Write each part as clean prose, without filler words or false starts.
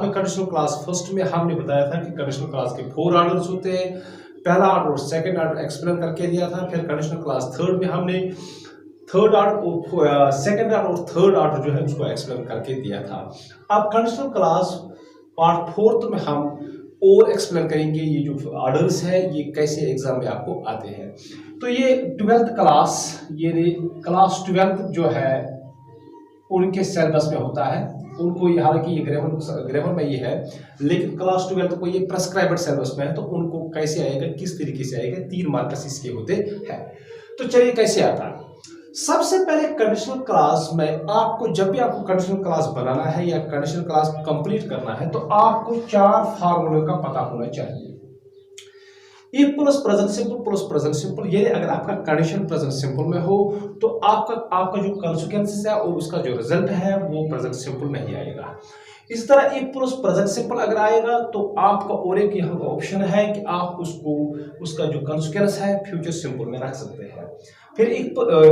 में conditional class first में हमने बताया था कि कंडीशनल क्लास के 4 ऑर्डर्स होते हैं। पहला ऑर्डर और सेकंड ऑर्डर एक्सप्लेन करके दिया था। फिर कंडीशनल क्लास थर्ड में हमने थर्ड ऑर्डर और सेकंड ऑर्डर और थर्ड ऑर्डर जो है उसको एक्सप्लेन करके दिया था। अब कंडीशनल क्लास पार्ट 4 में हम और एक्सप्लेन करेंगे ये जो ऑर्डर्स है ये कैसे एग्जाम में आपको आते हैं। तो ये 12th क्लास, ये क्लास 12th जो है उनके सिलेबस में होता है। उनको हालांकि ये ग्रामर में ये है, लेकिन क्लास 12 को ये प्रेस्क्राइब्ड सिलेबस में है, तो उनको कैसे आएगा, किस तरीके से आएगा, 3 मार्क्स इसके होते हैं। तो चलिए कैसे आता है। सबसे पहले कंडीशनल क्लास में आपको, जब भी आपको कंडीशनल क्लास बनाना है या कंडीशनल क्लास कंप्लीट करना है, तो आपको 4 फार्मूले का पता होना चाहिए। If plus present simple plus present simple, ये अगर आपका कंडीशन प्रेजेंट सिंपल में हो तो आपका जो कॉन्सिक्वेंसेस है और उसका जो रिजल्ट है वो प्रेजेंट सिंपल में ही आएगा। इस तरह इफ प्लस प्रेजेंट सिंपल अगर आएगा तो आपका और एक यहाँ ऑप्शन है कि आप उसका जो कॉन्सिक्वेंस है फ्यूचर सिंपल में रख सकते हैं। फिर एक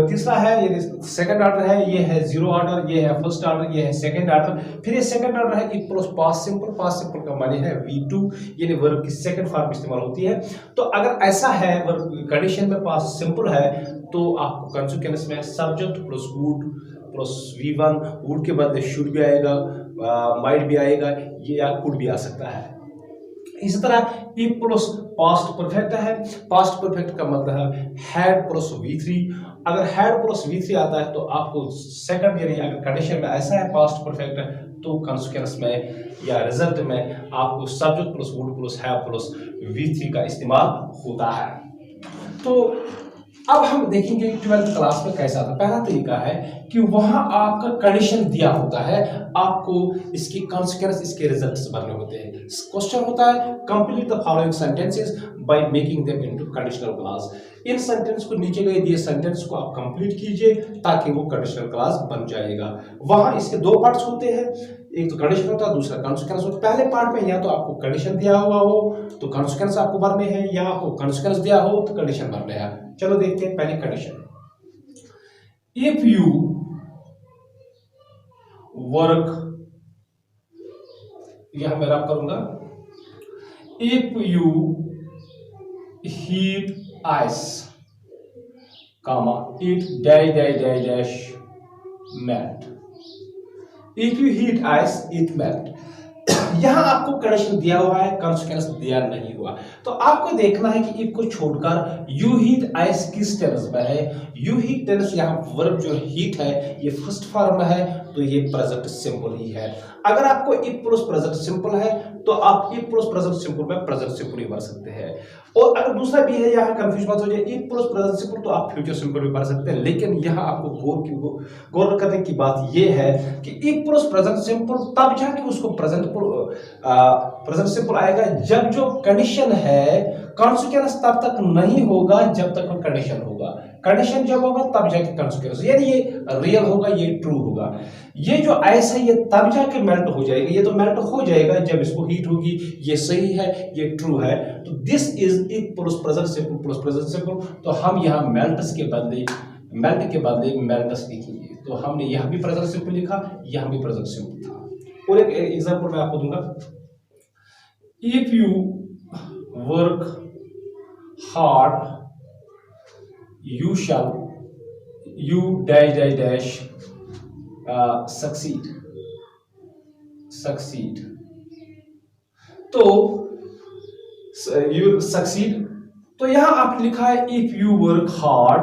तीसरा है, ये सेकंड ऑर्डर है, ये है 0 ऑर्डर, ये है फर्स्ट ऑर्डर, ये है सेकंड ऑर्डर। फिर ये सेकंड ऑर्डर है if plus past simple. Past simple का माने है V2, यानी वर्ब की सेकंड फॉर्म इस्तेमाल होती है। तो अगर ऐसा है वर्ब कंडीशन में पास्ट सिंपल है तो आपको कॉन्सिक्वेंस में subject plus would plus V1, would के बाद शुड भी आएगा, माइट भी आएगा, ये या कुड भी आ सकता है। इसी तरह इफ प्लस पास्ट परफेक्ट है, पास्ट परफेक्ट का मतलब है हैड प्लस V3। अगर हैड प्लस V3 आता है तो आपको सेकंड, यानी अगर कंडीशन में ऐसा है पास्ट परफेक्ट है तो कॉन्सिक्वेंस में या रिजल्ट में आपको subject plus would plus have plus V3 का इस्तेमाल होता है। तो अब हम देखेंगे 12th क्लास में कैसा था। पहला तरीका है कि वहां आपका कंडीशन दिया होता है, आपको इसकी कॉन्सिक्वेंस, इसके रिजल्ट्स भरने होते हैं। क्वेश्चन होता है complete the following sentences by making them into conditional class. In sentence को, नीचे गए दिए सेंटेंस को आप कंप्लीट कीजिए ताकि वो कंडीशनल क्लास बन जाएगा। वहां इसके 2 पार्ट्स होते हैं, एक तो कंडीशन होता है, दूसरा कॉन्सिक्वेंस होता है। पहले पार्ट में या तो आपको कंडीशन दिया हुआ हो तो कॉन्सिक्वेंस आपको भरने हैं, या आपको कॉन्सिक्वेंस दिया हो तो कंडीशन भरने हैं। चलो देखते हैं पहले कंडीशन। इफ यू वर्क, यहां मैं रब करूंगा, if you heat ice comma it dash dash dash dash melt. If you heat ice it melt. यहां आपको कंडीशन दिया हुआ है, कॉन्सिक्वेंस दिया नहीं हुआ, तो आपको देखना है कि इफ को छोड़कर यू हीट आइस किस टेंस में है। यू हीट टेंस, यहाँ वर्ब जो हीट है ये फर्स्ट फॉर्म में है तो ये प्रेजेंट सिंपल ही है। अगर आपको इफ प्लस प्रेजेंट सिंपल है तो आप इफ प्लस प्रेजेंट सिंपल में प्रेजेंट सिंपल ही भर सकते हैं। और अगर दूसरा भी है, यहाँ कंफ्यूज मत हो जाए, इफ प्लस प्रेजेंट सिंपल तो आप फ्यूचर सिंपल भी भर सकते हैं। लेकिन यहाँ आपको गौर करने की बात यह है कि इफ प्लस प्रेजेंट सिंपल तब जाके उसको प्रेजेंट सिंपल आएगा जब जो कंडीशन है, कॉन्सिक्वेंस तब तक नहीं होगा जब तक कंडीशन होगा। कंडीशन जब होगा तब जाके कॉन्सिक्वेंस, यानी ये रियल होगा, ये ट्रू होगा। ये जो आइस है ये तब जाके मेल्ट हो जाएगा, ये तो मेल्ट हो जाएगा जब इसको हीट होगी। ये सही है, ये ट्रू है। तो this is if plus present simple plus present simple. तो हम यहाँ मेल्ट्स के बदले मेल्ट्स लिखेंगे। तो हमने यहाँ भी प्रेजेंट सिंपल लिखा, यहाँ भी प्रेजेंट सिंपल था। और एक एग्जांपल मैं आपको दूंगा, if you work hard you shall you dash dash dash succeed। तो you succeed, तो यहां आप लिखा है if you work hard,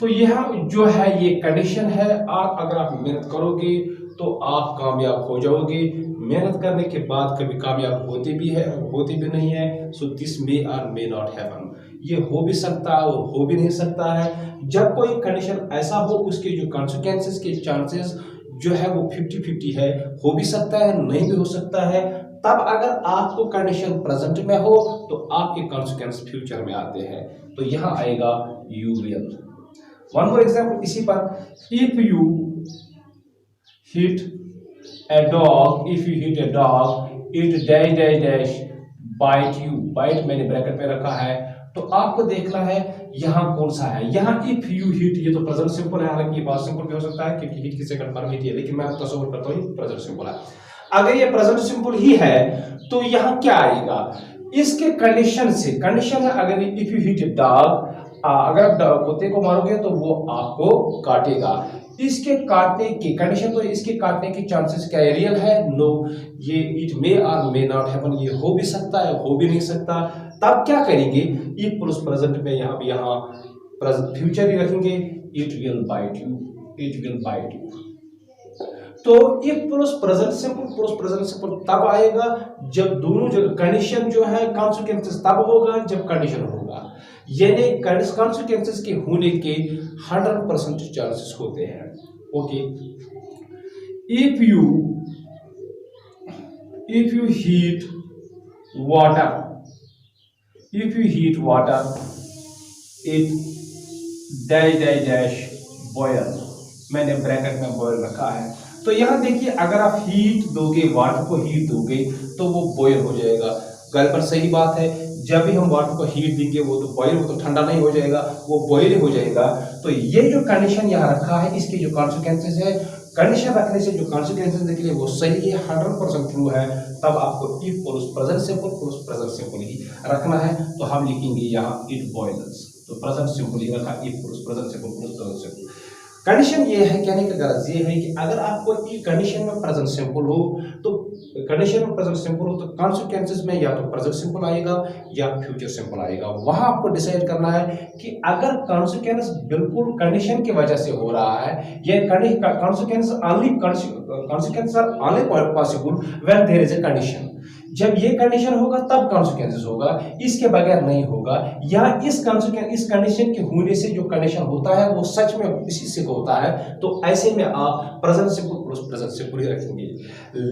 तो यह जो है ये कंडीशन है। अगर आप मेहनत करोगे तो आप कामयाब हो जाओगे। मेहनत करने के बाद कभी कामयाब होते भी है और होते भी नहीं है। सो दिस मे और मे नॉट हैपन, ये हो भी सकता है और हो भी नहीं सकता है। जब कोई कंडीशन ऐसा हो उसके जो कॉन्सिक्वेंसेस के चांसेस जो है वो 50-50 है, हो भी सकता है नहीं भी हो सकता है। तब अगर आपको कंडीशन प्रेजेंट में हो तो आपके कॉन्सिक्वेंस फ्यूचर में आते हैं, तो यहां आएगा you will. One more example इसी पर, if you hit a dog, if you hit a dog it dash dash dash bite you। bite मैंने ब्रैकेट में रखा है, तो आपको देखना है यहाँ कौन सा है। यहाँ if you hit, ये तो प्रेजेंट सिंपल है, हालांकि ये पास्ट सिंपल भी हो सकता है क्योंकि हिट की सेकंड फॉर्म हिट है, लेकिन मैं तस्वीर करता हूँ प्रेजेंट सिंपल है। अगर ये प्रेजेंट सिंपल ही है तो यहाँ क्या आएगा, इसके कंडीशन से, कंडीशन है अगर इफ यू हिट डॉग, अगर आप कुत्ते को मारोगे तो वो आपको काटेगा। इसके काटने की कंडीशन, तो इसके काटने की चांसेस क्या है, रियल है, नो, ये इट मे और मे नॉट हैपन, ये हो भी सकता है हो भी नहीं सकता। तब क्या करेंगे, इफ प्लस प्रेजेंट में यहाँ फ्यूचर ही रखेंगे, it will bite you, it will bite you. तो इफ प्लस प्रेजेंट सिंपल तब आएगा जब दोनों जो कंडीशन जो है, कॉन्सिक्वेंसेस तब होगा जब कंडीशन होगा, यानी कॉन्सिक्वेंसेस के होने के 100% चांसेस होते हैं। Okay, if you heat water, if you heat water it dash dash dash boil, मैंने ब्रैकेट में बॉयल रखा है। तो यहां देखिए, अगर आप हीट दोगे, वाटर को हीट दोगे तो वो बॉयल हो जाएगा। गल पर सही बात है, जब भी हम वाटर को हीट देंगे वो तो बॉयल, वो तो ठंडा नहीं हो जाएगा, वो बॉयल हो जाएगा। तो ये जो कंडीशन यहाँ रखा है, इसके जो कॉन्सिक्वेंसेस है, कंडीशन रखने से जो कॉन्सिक्वेंसेस निकले वो सही है, 100% ट्रू है। तब आपको इफ प्लस प्रेजेंट सिंपल ही रखना है। तो हम लिखेंगे यहाँ इट बॉयल्स, तो प्रेजेंट सिंपल ही रखा, if plus present simple. Condition ये है, कहने का गरज ये है कि अगर आपको ये कंडीशन में प्रेजेंट सिंपल हो, तो कंडीशन में प्रेजेंट सिंपल हो तो कॉन्सिक्वेंसेस में या तो प्रेजेंट सिंपल आएगा या फ्यूचर सिंपल आएगा। वहां आपको डिसाइड करना है कि अगर कॉन्सिक्वेंस बिल्कुल कंडीशन की वजह से हो रहा है, या consequence are only possible when there is a condition, जब ये कंडीशन होगा तब कॉन्सिक्वेंसेस होगा, इसके बगैर नहीं होगा। या इस कंडीशन के होने से जो कंडीशन होता है वो सच में इसी से होता है, तो ऐसे में आप present simple plus present simple ही रखेंगे।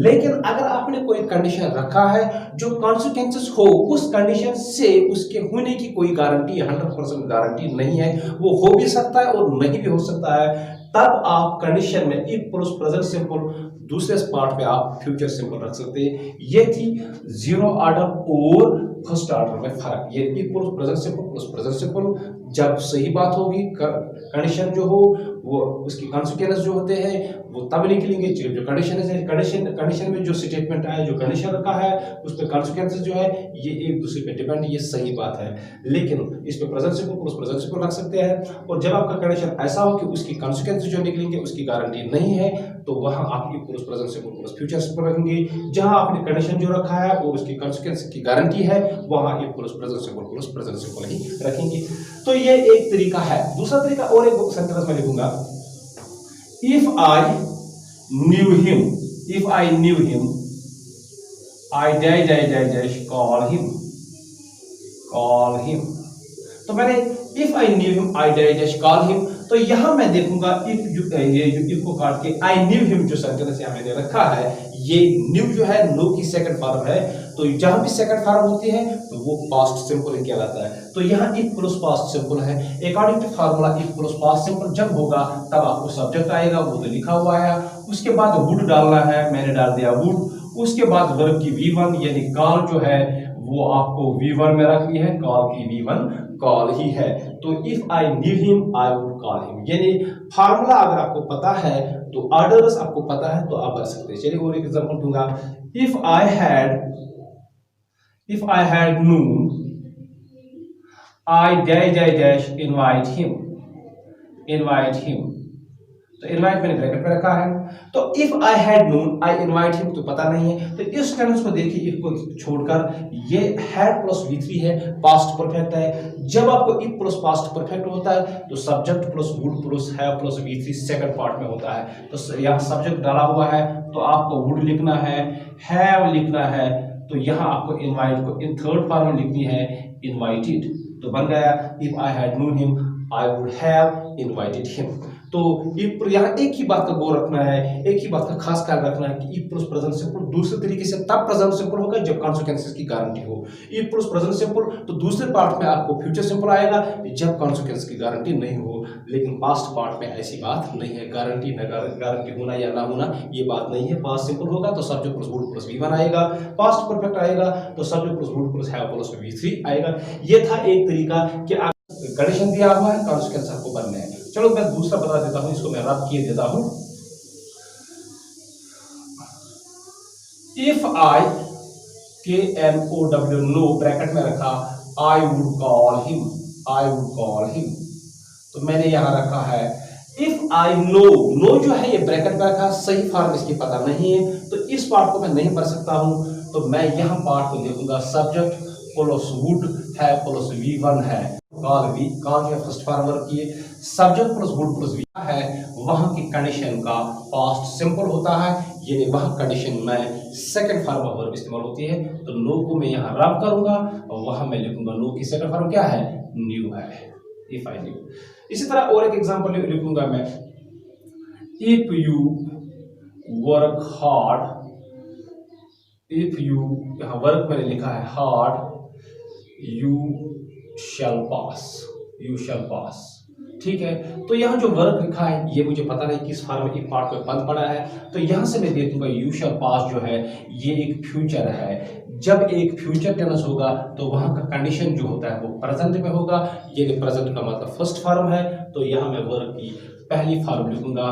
लेकिन अगर आपने कोई कंडीशन रखा है जो कॉन्सिक्वेंसेस हो, उस कंडीशन से उसके होने की कोई गारंटी, 100% गारंटी नहीं है, वो हो भी सकता है और नहीं भी हो सकता है, तब आप कंडीशन में इफ प्लस प्रेजेंट सिंपल, दूसरे पार्ट में आप फ्यूचर सिंपल रख सकते हैं। ये थी जीरो ऑर्डर और फर्स्ट ऑर्डर में फर्क। ये इफ प्लस प्रेजेंट सिंपल जब सही बात होगी, कंडीशन जो हो वो उसकी कॉन्सिक्वेंस जो होते हैं वो तब निकलेंगे। जो कंडीशन में जो स्टेटमेंट आया, जो कंडीशन रखा है, उस पर कॉन्सिक्वेंसेस जो है ये एक दूसरे पे डिपेंड, ये सही बात है। लेकिन इस पे present simple plus present simple रख सकते हैं। और जब आपका कंडीशन ऐसा हो कि उसकी कॉन्सिक्वेंसेस जो निकलेंगे उसकी गारंटी नहीं है, तो वहां आप if plus present simple plus future simple रखेंगे। जहां आपने कंडीशन जो रखा है और उसकी कॉन्सिक्वेंस की गारंटी है, वहां इफ प्लस प्रेजेंट सिंपल ही रखेंगे। तो ये एक तरीका है। दूसरा तरीका और एक सेंटेंस में लिखूंगा, if I knew him I dash dash dash dash call him. तो मैंने if I knew him I dash dash call him, तो यहां मैं देखूंगा इफ को काट के आई न्यू हिम जो सेंटेंस यहां मैंने रखा है, ये न्यू जो है नो की सेकंड फॉर्म है। तो जहां भी सेकंड फॉर्म होती है तो वो पास्ट सिंपल कहलाता है। तो यहाँ इफ प्लस पास्ट सिंपल है। According to formula if plus past simple जब होगा तब आपको सब्जेक्ट आएगा, वो तो लिखा हुआ है। उसके बाद वुड डालना है, मैंने डाल दिया वुड। उसके बाद वर्ब की V1 यानी कॉल जो है वो आपको V1 में रखनी है, कॉल की V1 कॉल ही है। तो if I knew him I would call him, यानी फार्मूला अगर आपको पता है तो ऑर्डर्स आपको पता है तो आप कर सकते हैं। चलिए और एक एग्जांपल दूंगा, if I had Noon I dash dash dash invite him. तो इनवाइट मैंने ब्रैकेट में रखा है। तो if I had known I invite him तो पता नहीं है, तो इस टेंस को देखिए, इफ को छोड़कर ये हैड प्लस V3 है, पास्ट परफेक्ट है। जब आपको इफ प्लस पास्ट परफेक्ट होता है तो subject plus would plus have plus V3 second part में होता है। तो यहाँ सब्जेक्ट डाला हुआ है तो आपको वुड लिखना है, हैव लिखना है, तो यहाँ आपको इनवाइट को इन थर्ड फॉर्म में लिखनी है, इनवाइटेड। तो बन गया if I had known him I would have invited him. तो यहाँ एक ही बात का गौर रखना है, एक ही बात का खास ख्याल रखना है कि इफ प्लस प्रेजेंट सिंपल दूसरे तरीके से तब प्रेजेंट सिंपल होगा जब कॉन्सिक्वेंसेस की गारंटी हो। इफ प्लस प्रेजेंट सिंपल तो दूसरे पार्ट में आपको फ्यूचर सिंपल आएगा जब कॉन्सिक्वेंस की गारंटी नहीं हो। लेकिन पास्ट पार्ट में ऐसी बात नहीं है, गारंटी न गारंटी होना या ना होना ये बात नहीं है। पास्ट सिंपल होगा तो subject plus would plus V1 आएगा, पास्ट परफेक्ट आएगा तो subject plus would plus have plus V3 आएगा। ये था एक तरीका कि आप कंडीशन दिया हुआ है, कॉन्सिक्वेंस आपको बनने हैं। चलो मैं दूसरा बता देता हूं, इसको मैं रब किए देता हूं। If I, K N O W, know bracket में रखा, I would call him, I would call him, तो मैंने यहां रखा है इफ आई नो, नो जो है ये ब्रैकेट में रखा, सही फॉर्म इसकी पता नहीं है तो इस पार्ट को मैं नहीं पढ़ सकता हूं, तो मैं यहां पार्ट को लिखूंगा सब्जेक्ट प्लस वुड है प्लस V1 है, कॉल वी, कॉल जो फर्स्ट फॉर्म वर्ब की है, subject plus would plus V है, वहां की कंडीशन का पास्ट सिंपल होता है, यानी वहां कंडीशन में सेकंड फॉर्म ऑफ वर्ब इस्तेमाल होती है, तो नो को मैं यहां रब करूंगा और वहां मैं लिखूंगा नो की सेकंड फॉर्म क्या है, न्यू है, इफ आई न्यू। इसी तरह और एक एग्जांपल लिखूंगा मैं, if you work hard, if you, यहां वर्क मैंने लिखा है hard, you shall pass, you shall pass, ठीक है। तो यहाँ जो वर्क लिखा है ये मुझे पता नहीं किस फॉर्म में, एक पार्ट पे बंद पड़ा है, तो यहाँ से मैं देखूंगा यू शैल पास जो है ये एक फ्यूचर है, जब एक फ्यूचर टेंस होगा तो वहां का कंडीशन जो होता है वो प्रेजेंट में होगा, ये प्रेजेंट का मतलब फर्स्ट फॉर्म है, तो यहाँ मैं वर्क की पहली फॉर्म लिखूंगा,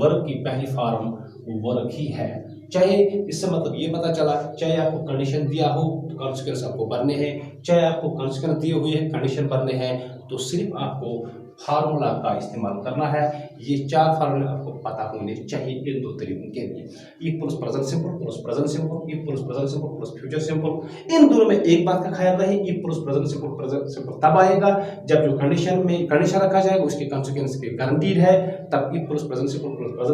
वर्क की पहली फॉर्म वर्क ही है, चाहे इससे मतलब ये पता चला, चाहे आपको कंडीशन दिया हो तो कॉन्सिक्वेंस आपको भरने हैं, चाहे आपको कॉन्सिक्वेंस दिए हुए हैं कंडीशन भरने हैं, तो सिर्फ आपको फार्मूला का इस्तेमाल करना है। ये चार फार्मूले आपको पता होने चाहिए इन दो तरीकों के लिए, if plus present simple plus present simple, if plus present simple plus future simple. इन दोनों में एक बात का ख्याल रहे, इफ प्लस प्रेजेंट सिंपल तब आएगा जब जो कंडीशन में कंडीशन रखा जाएगा उसके कॉन्सिक्वेंस की गारंटीड है, तब इफ प्लस प्रेजेंट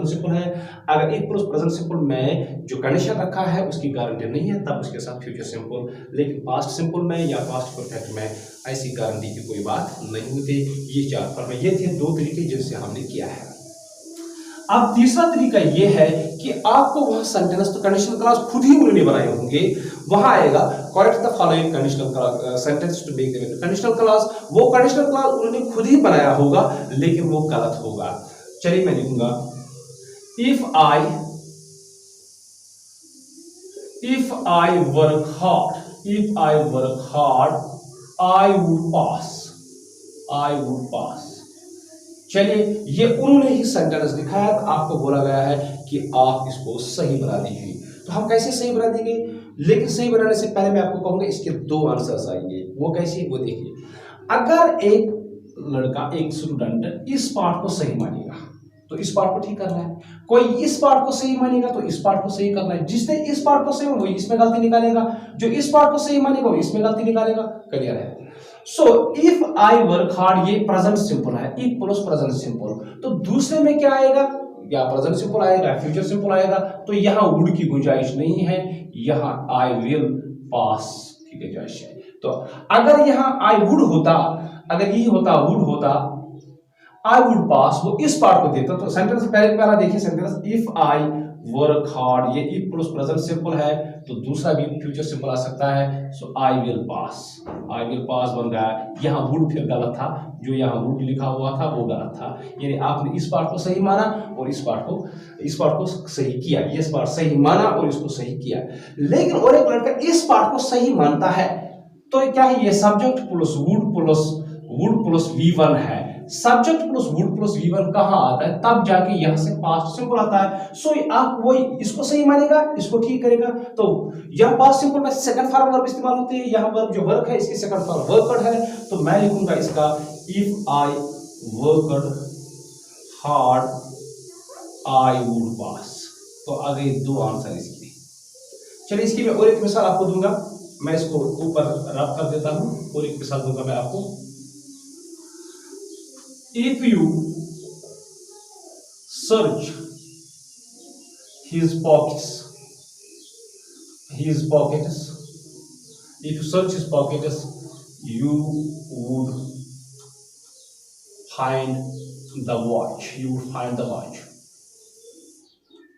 सिंपल है। अगर इफ प्लस प्रेजेंट सिंपल में जो कंडीशन रखा है उसकी गारंटी नहीं है तब उसके साथ फ्यूचर सिंपल, लेकिन पास्ट सिंपल में या पास्ट परफेक्ट में ऐसी गारंटी की कोई बात नहीं होती। ये चार फॉर्म, ये थे दो तरीके जिनसे हमने किया है। अब तीसरा तरीका ये है कि आपको वह सेंटेंस तो कंडीशनल क्लॉज खुद ही उन्होंने बनाए होंगे, वहां आएगा correct the following conditional sentence to make them conditional clause, वो कंडीशनल क्लॉज उन्होंने खुद ही बनाया होगा लेकिन वो गलत होगा। चलिए मैं लिखूंगा if I work hard, if I work hard I would pass, I would pass। चलिए ये उन्होंने ही सेंटेंस लिखा है, आपको बोला गया है कि आप इसको सही बना दीजिए, तो हम कैसे सही बना देंगे, लेकिन सही बनाने से पहले मैं आपको कहूंगा इसके दो आंसर्स आएंगे, वो कैसे, वो देखिए। अगर एक लड़का, एक स्टूडेंट इस पार्ट को सही मानेगा तो इस पार्ट को ठीक करना है, कोई इस पार्ट को सही मानेगा तो इस पार्ट को सही करना है, जिसने इस पार्ट को सही वो इसमें गलती निकालेगा, जो इस पार्ट को सही मानेगा वो इसमें गलती निकालेगा। क्लियर है? So if I work hard ये प्रेजेंट सिंपल है, इफ प्लस प्रेजेंट सिंपल, तो दूसरे में क्या आएगा, या प्रेजेंट सिंपल आएगा फ्यूचर सिंपल आएगा, तो यहां वुड की गुंजाइश नहीं है, यहां आई विल पास की गुंजाइश है। तो अगर यहां आई वुड होता, अगर ये होता वुड होता, आई वुड पास, वो इस पार्ट को देता, तो सेंटेंस पहला देखिए sentence if I work hard, ये इफ प्लस प्रेजेंट सिंपल है, तो दूसरा भी फ्यूचर सिंपल आ सकता है, सो I will pass, I will pass बन गया। यहाँ वुड फिर गलत था, जो यहाँ वुड लिखा हुआ था वो गलत था, यानी आपने इस पार्ट को सही माना और इस पार्ट को सही किया, ये इस पार्ट सही माना और इसको सही किया। लेकिन और एक लड़का इस पार्ट को सही मानता है, तो क्या है, ये subject plus would plus V1 है, subject plus would plus V1 कहां आता है, तब जाके यहां से पास्ट सिंपल आता है। सो आप वो इसको सही मानेगा, इसको ठीक करेगा, तो यह पास्ट सिंपल में सेकंड फॉर्म वर्ब इस्तेमाल होती है, यहां पर जो वर्क है इसकी सेकंड फॉर्म वर्कड है, तो मैं लिखूंगा इसका if I worked hard I would पास। तो आगे दो आंसर इसके। चलिए इसकी मैं और एक मिसाल आपको दूंगा, मैं इसको ऊपर रब कर देता हूं और एक मिसाल दूंगा मैं आपको। If you search his pockets, if you search his pockets, you would find the watch,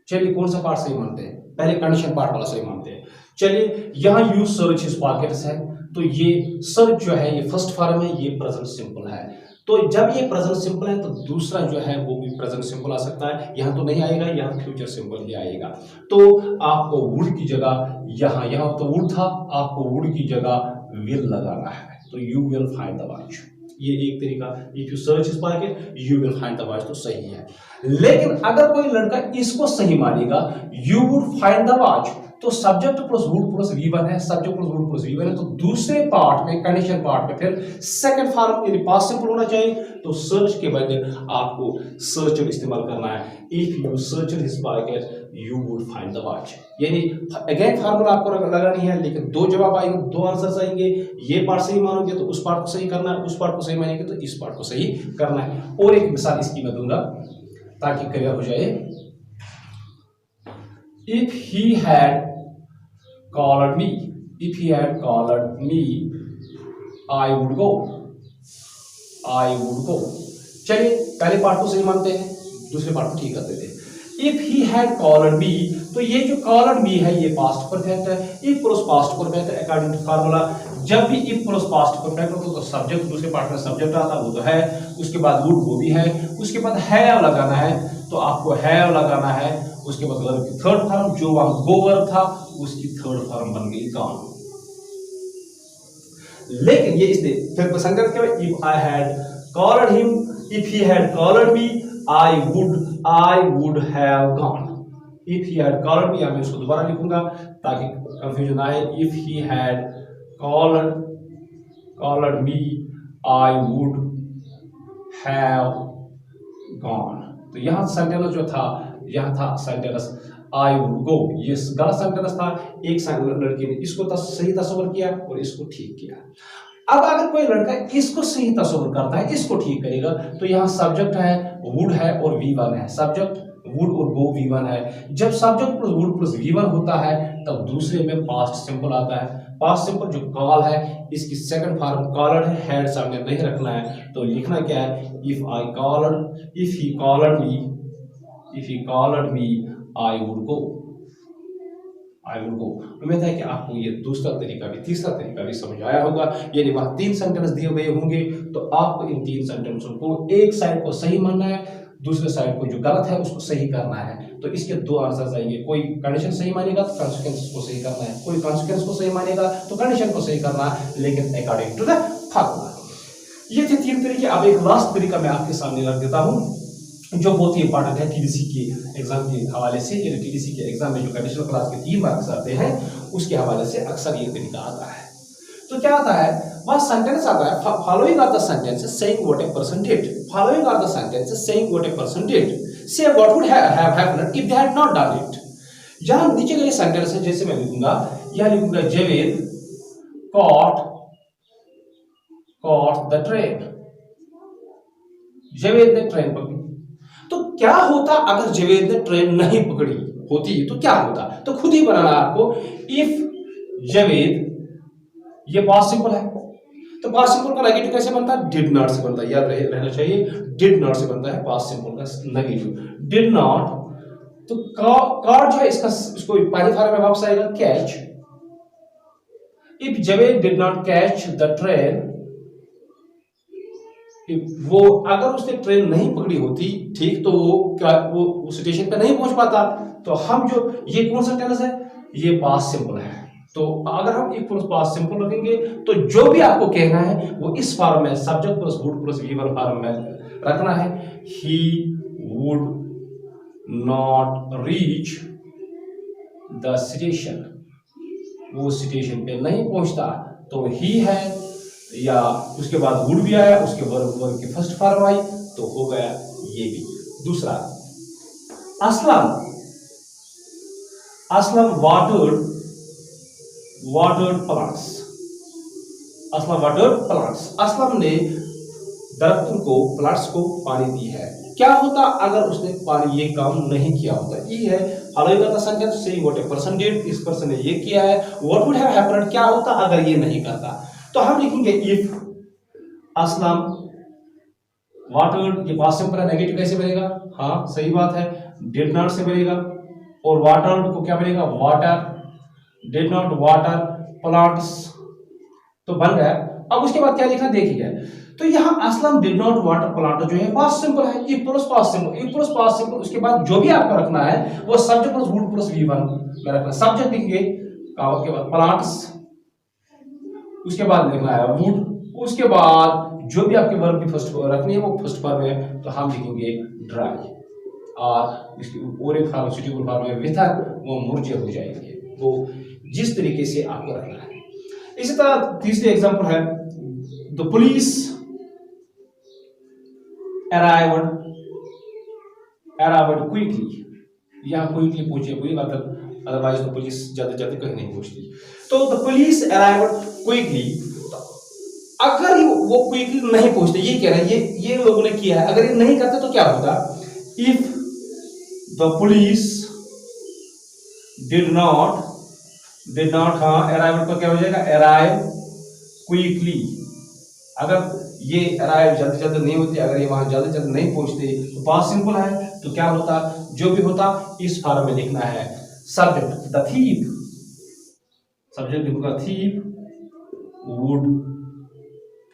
चलिए कौन सा पार्ट सही मानते हैं, पहले कंडीशन पार्ट वाला सही मानते हैं। चलिए यहां यू सर्च हिज पॉकेट्स है, तो ये सर्च जो है ये फर्स्ट फॉर्म है, ये प्रेजेंट सिंपल है, तो जब ये प्रेजेंट सिंपल है तो दूसरा जो है वो भी प्रेजेंट सिंपल आ सकता है, यहां तो नहीं आएगा, यहां फ्यूचर सिंपल ही आएगा। तो आपको वुड की जगह यहां तो वुड था, आपको वुड की जगह विल लगाना है, तो you will find the watch. ये एक तरीका, if you search his pocket you will find the watch, तो सही है। लेकिन अगर कोई लड़का इसको सही मानेगा, you would find the watch, तो subject plus would plus V1 है, subject plus would plus V1 है, तो दूसरे पार्ट में, कंडीशन पार्ट में फिर सेकंड फॉर्म यानी पास्ट सिंपल होना चाहिए। तो सर्च के बजाय आपको सर्चर इस्तेमाल करना है। If you search his pocket you would find the watch, यानी अगेन फार्मूला आपको लगानी है, लेकिन दो जवाब आएंगे, दो आंसर आएंगे। ये पार्ट सही मानोगे तो उस पार्ट को सही करना है, उस पार्ट को सही मानेंगे तो इस पार्ट को सही करना है। और एक मिसाल इसकी मैं दूंगा ताकि क्लियर हो जाए। If he had called me, if he had called me, I would go, I would go। चलिए पहले पार्ट को सही मानते हैं, दूसरे पार्ट को ठीक कर देते हैं। If he had called me, तो ये जो called me है ये past perfect है। If plus past perfect है according to formula, जब भी if plus past perfect हो तो सब्जेक्ट दूसरे पार्ट में सब्जेक्ट आता है, वो तो है, उसके बाद would वो भी है, उसके बाद have लगाना है, तो आपको have लगाना है, उसके बाद वर्ब की थर्ड फॉर्म, जो वहां गो वर्ब था उसकी थर्ड फॉर्म बन गई गॉन। लेकिन ये इसने फिर पसंद करके if I had called him, if he had called me, I would have gone. If he had called me, मैं इसको दोबारा लिखूंगा ताकि कंफ्यूजन आए। If he had called me, I would have gone. तो यहां सेंटेंस जो था, यहां था सेंटेंस आई वुड गो, ये गलत सेंटेंस था। एक लड़की ने इसको सही तस्वर किया और इसको ठीक किया। अब अगर कोई लड़का इसको सही तस्वर करता है, इसको ठीक करेगा, तो यहाँ सब्जेक्ट है, वुड है और V1 है। सब्जेक्ट वुड और गो V1 है। जब subject plus would plus V1 होता है तब दूसरे में पास्ट सिंपल आता है। पास्ट सिंपल जो कॉल है इसकी सेकंड फॉर्म कॉल्ड है, हैड सामने नहीं रखना है, तो लिखना क्या है, if he called me I would go. उम्मीद है कि आपको ये दूसरा तरीका भी, तीसरा तरीका भी समझ आया होगा। यदि वहां 3 सेंटेंस दिए गए होंगे तो आपको इन 3 सेंटेंसों को एक साइड को सही मानना है, दूसरे साइड को जो गलत है उसको सही करना है। तो इसके 2 आंसर आएंगे, कोई कंडीशन सही मानेगा तो कॉन्सिक्वेंस को सही करना है, कोई कॉन्सिक्वेंस को सही मानेगा तो कंडीशन को सही करना है, लेकिन अकॉर्डिंग टू द फार्मूला। ये थे 3 तरीके। अब एक लास्ट तरीका मैं आपके सामने रख देता हूँ जो बहुत ही इंपॉर्टेंट है टीडीसी के एग्जाम के हवाले से। टीडीसी के एग्जाम में जो कंडीशनल क्लास के 3 मार्क्स आते हैं उसके हवाले से अक्सर ये तरीका आता है। तो क्या आता है, वहां सेंटेंस आता है, following are the sentences saying what a person did, following are the sentences saying what a person did, say what would have happened if they had not done it. जहां नीचे के सेंटेंस है, जैसे मैं लिखूंगा, यह लिखूंगा Javed caught the train, Javed ने ट्रेन पकड़ी। तो क्या होता अगर जावेद ने ट्रेन नहीं पकड़ी होती, तो क्या होता, तो खुद ही बनाना आपको। इफ जावेद, ये पास्ट सिंपल है, तो पास्ट सिंपल का नेगेटिव कैसे बनता है, डिड नॉट से बनता है, याद रहना चाहिए, डिड नॉट से बनता है पास्ट सिंपल का नेगेटिव, डिड नॉट। तो कॉट जो है इसको पहली फॉर्म में वापस आएगा catch. If Javed did not catch the train, वो अगर उसने ट्रेन नहीं पकड़ी होती, ठीक, तो वो स्टेशन पे नहीं पहुंच पाता। तो हम जो, ये कौन सा टेंस है, ये पास्ट सिंपल है। तो अगर हम एक पास्ट सिंपल रखेंगे तो जो भी आपको कहना है वो इस फॉर्म में, subject plus would plus V1 form में रखना है। He would not reach the station, वो स्टेशन पे नहीं पहुंचता, तो ही है, या उसके बाद वुड भी आया, उसके वर्ब की फर्स्ट फॉर्म आई, तो हो गया ये भी। दूसरा, असलम वाटर्ड प्लांट्स, असलम ने दरख्तों को, प्लांट्स को पानी दी है। क्या होता अगर उसने पानी ये काम नहीं किया होता, ये है following the sentence saying what a person did, इस पर्सन ने ये किया है, व्हाट वुड हैव हैपेंड, क्या होता अगर ये नहीं करता। तो हम लिखेंगे इफ असलम वाटर्ड, ये पास्ट सिंपल है, नेगेटिव कैसे बनेगा, हाँ सही बात है, डिड नॉट से बनेगा, और वाटर्ड को क्या बनेगा, water, did not water plants, तो बन गया। अब उसके बाद क्या लिखना देखिए, तो यहाँ Aslam did not water plant जो है पास्ट सिंपल है, इफ प्लस पास्ट सिंपल, उसके बाद जो भी आपको रखना है वो subject plus would plus V1 में रखना। सब्जेक्ट लिखेंगे के बाद प्लांट्स, उसके बाद लिखना है वुड उसके बाद जो भी आपके वर्ब की फर्स्ट रखनी है वो फर्स्ट फॉर्म है, तो हम लिखेंगे ड्राई, और इसकी और एक फॉर्म सुटेबल फॉर्म है विथर, वो मुरझे हो जाएंगे। वो जिस तरीके से आपको रखना है। इसी तरह तीसरी एग्जांपल है, द पुलिस अराइव्ड क्विकली, यहाँ क्विकली पूछे कोई, अदरवाइज तो पुलिस जल्दी जल्दी कहीं नहीं पहुंचती। तो द पुलिस अराइव्ड क्विकली, अगर वो क्विकली नहीं पहुंचते, ये कह रहा है, ये लोगों ने किया है, अगर ये नहीं करते तो क्या होता, if the police did not हाँ, अराइव तो क्या हो जाएगा, अराइव क्विकली, अगर ये अराइव जल्दी जल्दी नहीं होती, अगर ये वहां जल्दी जल्दी नहीं पहुंचते, तो पास्ट सिंपल है, तो क्या होता, जो भी होता इस फॉर्म में लिखना है। सब्जेक्ट द थीफ, सब्जेक्ट लिखूंगा thief would,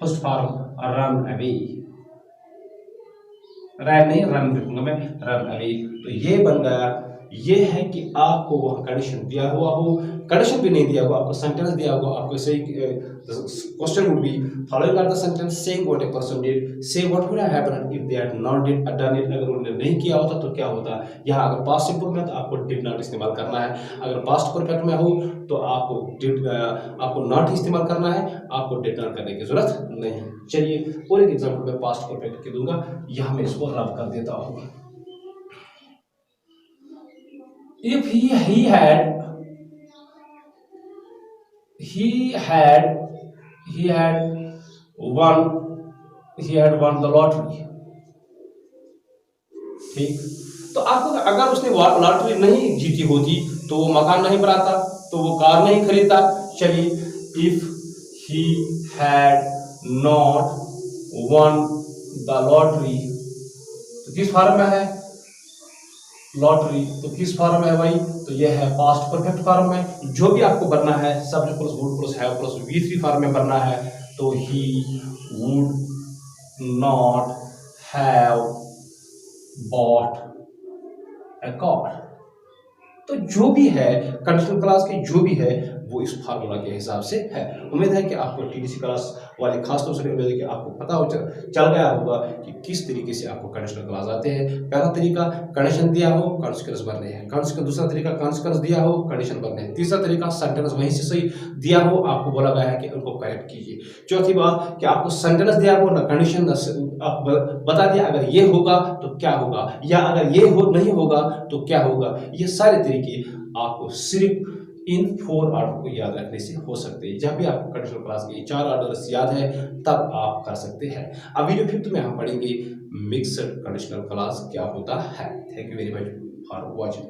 first form run away, run नहीं रन लिखूंगा मैं, रन अवे। तो ये बन गया, ये है कि आपको वह कंडीशन दिया हुआ हो, कंडीशन भी नहीं दिया हुआ, आपको सेंटेंस दिया हुआ, आपको सही question would be following are the sentence saying what a person did, say what would have happened if they had not did done it, अगर उन्होंने नहीं किया होता तो क्या होता। यहाँ अगर पास्ट सिंपल में तो आपको डिड नॉट इस्तेमाल करना है, अगर पास्ट परफेक्ट में हो तो आपको नॉट इस्तेमाल करना है, आपको डिड नॉट करने की जरूरत नहीं। चलिए और एक एग्जांपल मैं पास्ट परफेक्ट के दूंगा, यहाँ मैं इसको रब कर देता हूँ। If he had won the lottery, ठीक, तो आपको अगर उसने लॉटरी नहीं जीती होती तो वो मकान नहीं बनाता, तो वो कार नहीं खरीदता। चलिए, if he had not won the lottery, तो किस फॉर्म में है लॉटरी, तो किस फॉर्म में है भाई, तो ये है पास्ट परफेक्ट फॉर्म में। जो भी आपको बनना है subject plus would plus have plus V3 form में बनना है, तो he would not have bought a car. तो जो भी है कंडीशनल क्लास के जो भी है वो इस फार्मूला के हिसाब से है। उम्मीद है कि आपको टीडीसी क्लास वाले खास तौर से उम्मीद है कि आपको पता हो चल गया होगा कि किस तरीके से आपको कंडीशनल क्लास आते हैं। पहला तरीका कंडीशन दिया हो कॉन्सिक्वेंस भरने हैं, दूसरा तरीका कॉन्सिक्वेंस दिया हो कंडीशन भरने हैं, तीसरा तरीका सेंटेंस वहीं से सही दिया हो आपको बोला गया है कि उनको करेक्ट कीजिए। चौथी बात कि आपको सेंटेंस दिया हो ना कंडीशन आप बता दिया अगर ये होगा तो क्या होगा, या अगर ये नहीं होगा तो क्या होगा। ये सारे तरीके आपको सिर्फ इन 4 ऑर्डर को याद रखने से हो सकते हैं। जब भी आपको कंडीशनल क्लास के 4 ऑर्डर्स याद है तब आप कर सकते हैं। अब वीडियो 5 में हम पढ़ेंगे मिक्स्ड कंडीशनल क्लास क्या होता है। Thank you very much for watching.